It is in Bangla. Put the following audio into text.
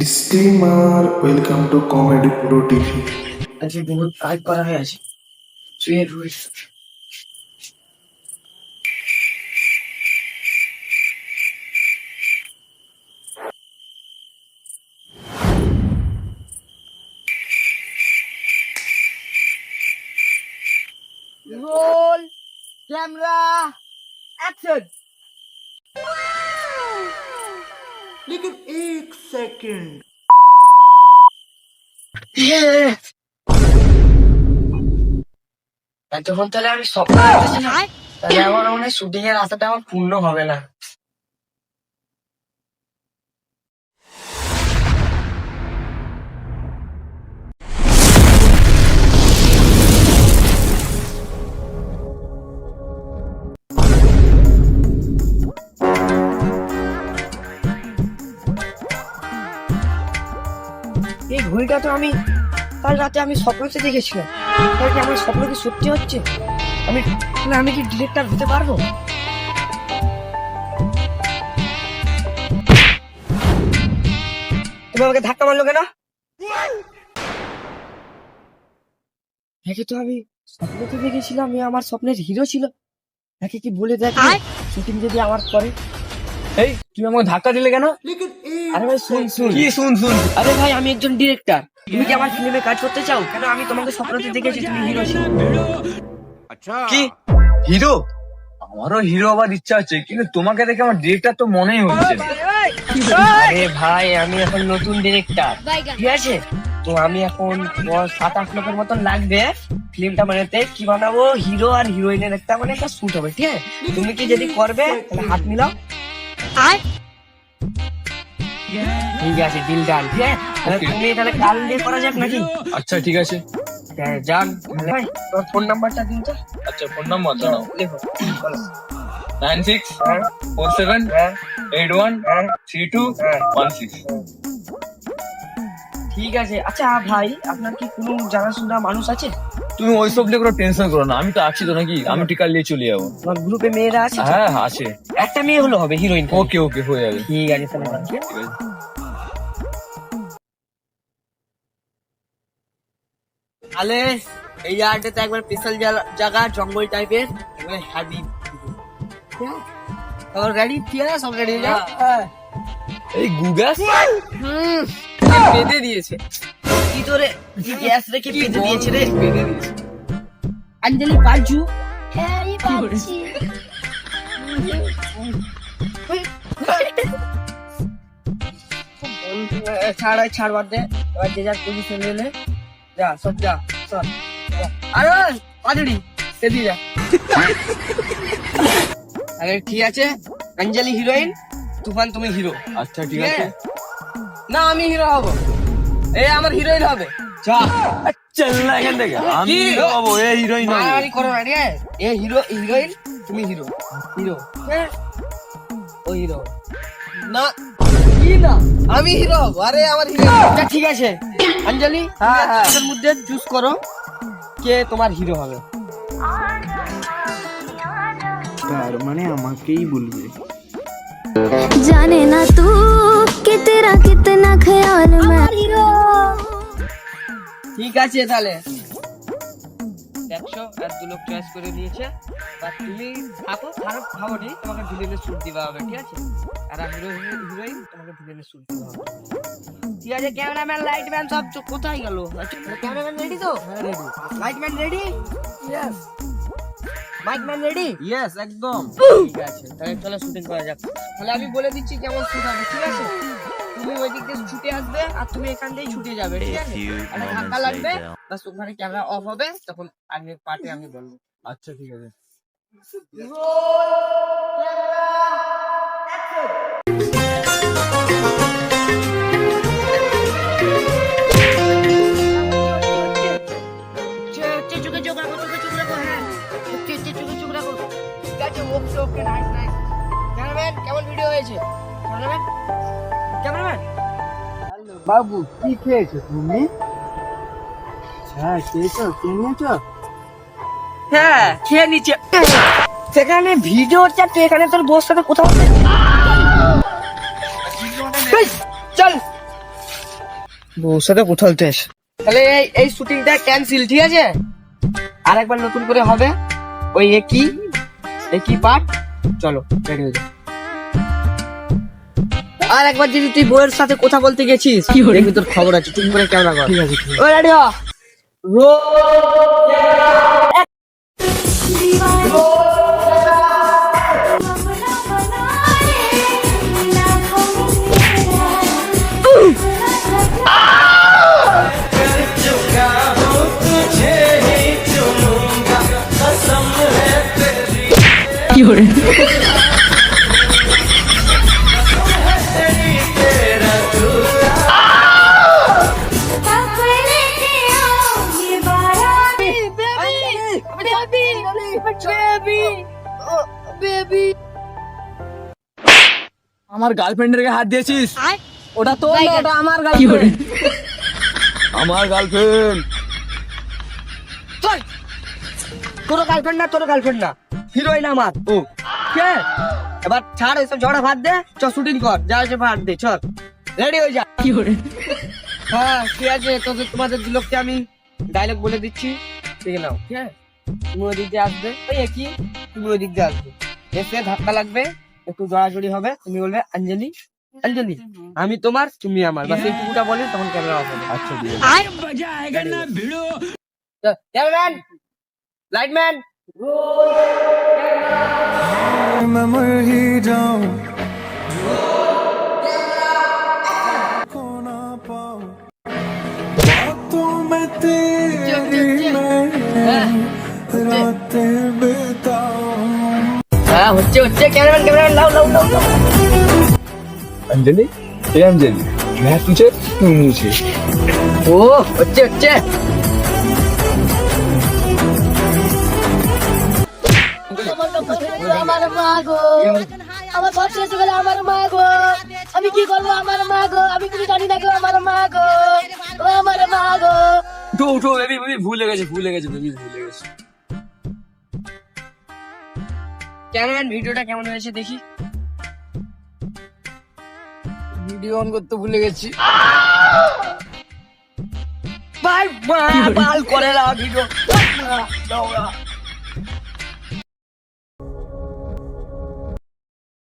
Disclaimer, welcome to comedy pro TV. আজকে বহুত কাজ করা হয়ে আছে। শুয়ে রুইস রোল ক্যামেরা অ্যাকশন। लेकिन एक सेकंड এতক্ষণ তাহলে আমি স্বপ্ন দেখতেছিলাম, তাহলে আমার মনে হয় শুটিং এর আশাটা আমার পূর্ণ হবে না। এই ঘড়িটা তো আমি কাল রাতে আমি স্বপ্নতে দেখেছিলাম। তাহলে কি আমার স্বপ্ন কি সত্যি হচ্ছে? আমি কি ডিরেক্টর হতে পারবো? তুমি আমাকে ধাক্কা মারলো কেন? একে তো আমি স্বপ্নতে দেখেছিলাম আমার স্বপ্নের হিরো ছিল। একে কি বলে দেখ শুটিং যদি আমার করে। এই তুমি আমাকে ধাক্কা দিলে কেন? আরে ভাই শুন। কি শুন? আরে ভাই আমি একজন ডিরেক্টর। তুমি কি আমার ফিল্মে কাজ করতে চাও? কেন আমি তোমাকে স্বপ্নতে দেখেছি তুমি হিরো ছিল। কি হিরো? আমারও হিরো হবার ইচ্ছা আছে, কিন্তু তোমাকে দেখে আমার ডিরেক্টর তো মনেই হচ্ছে না। আরে ভাই আমি এখন নতুন ডিরেক্টর, ঠিক আছে? তো আমি এখন 7-8 লোকের মতন লাগবে ফিল্মটা বানাতে। কি বানাবো? হিরো আর হিরোইনের একটা মানে একটা শুট হবে, ঠিক আছে? তুমি কি যদি করবে তাহলে হাত মিলাও। ঠিক আছে, ডিল ডান। ঠিক আছে, তাহলে তুমি তাহলে কাল দিয়ে করা যাক নাকি? আচ্ছা ঠিক আছে। হ্যাঁ, যান। ভাই তোর ফোন নাম্বারটা দিন তো। আচ্ছা ফোন নাম্বার দাও। লেখো, বলো। 9647813216। ঠিক আছে। আচ্ছা ভাই, আপনার কি কোনো জানাশোনা মানুষ আছে? তুমি ওইসব নিয়ে কোনো টেনশন করো না, আমি তো আছি তো নাকি, আমি টিকা নিয়ে চলে যাবো। আমার গ্রুপে মেয়েরা আছে তো? হ্যাঁ আছে। একটা মেয়ে হলো হবে হিরোইন। ওকে ওকে হয়ে যাবে। ঠিক আছে তাহলে। ঠিক আছে। তাহলে এই জায়গাটাতে একবার স্পেশাল জায়গা, জঙ্গল টাইপের, একবার হ্যাভি। সব গাড়ি ঠিক আছে, সব গাড়ি এই গুগাস বেঁধে দিয়েছে। কি তোরে কি গ্যাস রেখে বেঁধে দিয়েছে রে? বেঁধে দিয়েছে। অঞ্জলি বাজু ছাড় বাদ দে। এবার যে যার পজিশন নিলে যা, সব যা সব। আরে পাদুড়ি সেদি যা। আরে ঠিক আছে, অঞ্জলি হিরোইন, তুফান তুমি হিরো। আচ্ছা ঠিক আছে। না আমি হিরো হব, এ আমার হিরোইন হবে। যা চল না এখান থেকে, আমি হিরো হবো, এ হিরোইন হবে। মারামারি করো না রে। এ হিরো, হিরোইন তুমি হিরো। হিরো ও হিরো না, কি না আমি হিরো হব। আরে আমার হিরো। আচ্ছা ঠিক আছে অঞ্জলি, এর মধ্যে চুজ করো কে তোমার হিরো হবে। তার মানে আমাকেই বলবে। जाने ना तू कि तेरा कितना ख्याल मैं। ঠিক আছে তাহলে দেখছো আর দু লোক চয়েস করে নিয়েছে। বা তুমি থাকো, খারাপ খাবো নি, তোমাকে ভিলেনের স্যুট দিবা হবে, ঠিক আছে? আর হিরোইন তোমাকে ভিলেনের স্যুট দিবা হবে, ঠিক আছে? ক্যামেরাম্যান, লাইটম্যান সব কোথায় গেল? ক্যামেরাম্যান রেডি তো? Ready. Lightman ready? Yes. Mic man ready? Yes একদম। ঠিক আছে তাহলে চলো শুটিং করা যাক। তাহলে আমি বলে দিচ্ছি কেমন শুট হবে, ঠিক আছে? তুমি ওই দিক দিয়ে ছুটে আসবে আর তুমি এখান দিয়েই ছুটে যাবে, ঠিক আছে? আর ধাক্কা লাগবে, বাস ওখানে ক্যামেরা অফ হবে, তখন আগে পার্টে আমি বলবো। আচ্ছা ঠিক আছে। কেমন ভিডিও হয়েছে? ক্যামেরাম্যান বাবু কি খেয়েছো তুমি? হ্যাঁ খেয়েছো, খেয়ে নিয়েছো? হ্যাঁ খেয়ে নিচ্ছে। সেখানে ভিডিও হচ্ছে আর তুই এখানে তোর বউর সাথে কোথাও চল বউর সাথে কোথাও তেস তাহলে এই শুটিংটা ক্যান্সেল, ঠিক আছে? আর একবার নতুন করে হবে ওই একই পার্ট। চলো রেডি হয়ে যা। আর একবার যদি তুই বউয়ের সাথে কথা বলতে গেছিস দেখবি তোর খবর আছে। চুপ করে ক্যামেরা কর। ঠিক আছে ও রেডি হ। আমার গার্লফ্রেন্ডের গায়ে হাত দিয়েছিস? ওটা তোর না, ওটা আমার গার্লফ্রেন্ড। আমার গার্লফ্রেন্ড। চল তোর গার্লফ্রেন্ড না, তোর গার্লফ্রেন্ড না, হিরোইন আমার ও। কে এবার ছাড় এসব ঝগড়া, ভাত দে, চ শুটিং কর, যা আছে ভাত দে, চল রেডি হয়ে যা। হ্যাঁ ঠিক আছে, তোমাদের দুলোককে আমি ডায়লগ বলে দিচ্ছি, ঠিক নাও, ঠিক আছে? তুমি ওই দিক দিয়ে আসবে, ওই একই, তুমি ওই দিক দিয়ে আসবে, এসে ধাক্কা লাগবে, একটু জড়াজড়ি হবে, তুমি বলবে অঞ্জলি অঞ্জলি আমি তোমার, তুমি আমার, বাস এইটুকুটা বলে তখন ক্যামেরা অফ হবে। আচ্ছা ক্যামেরাম্যান, লাইটম্যান, मैं मर ही जाऊं खो ना पाऊं बातों में तेरी मैं रातें बिताऊं। হ্যাঁ হচ্ছে ক্যামেরাম্যান লাও লাও লাও লাও। अंजलि, ए अंजलि, मैं तुझे, तू मुझे। ও হচ্ছে আমার মা গো, আমার বাপ শেষ গেলে আমার মা গো, আমি কি করবো? আমার মা গো, আমি কিছু জানি না গো, আমার মা গো, ও আমার মা গো। উঠো বেবি, ভুলে গেছে বেবি, ভুলে গেছে। ক্যামেরাম্যান ভিডিওটা কেমন হয়েছে দেখি। ভিডিও অন করতে ভুলে গেছি। বাল করে না ভিডিও।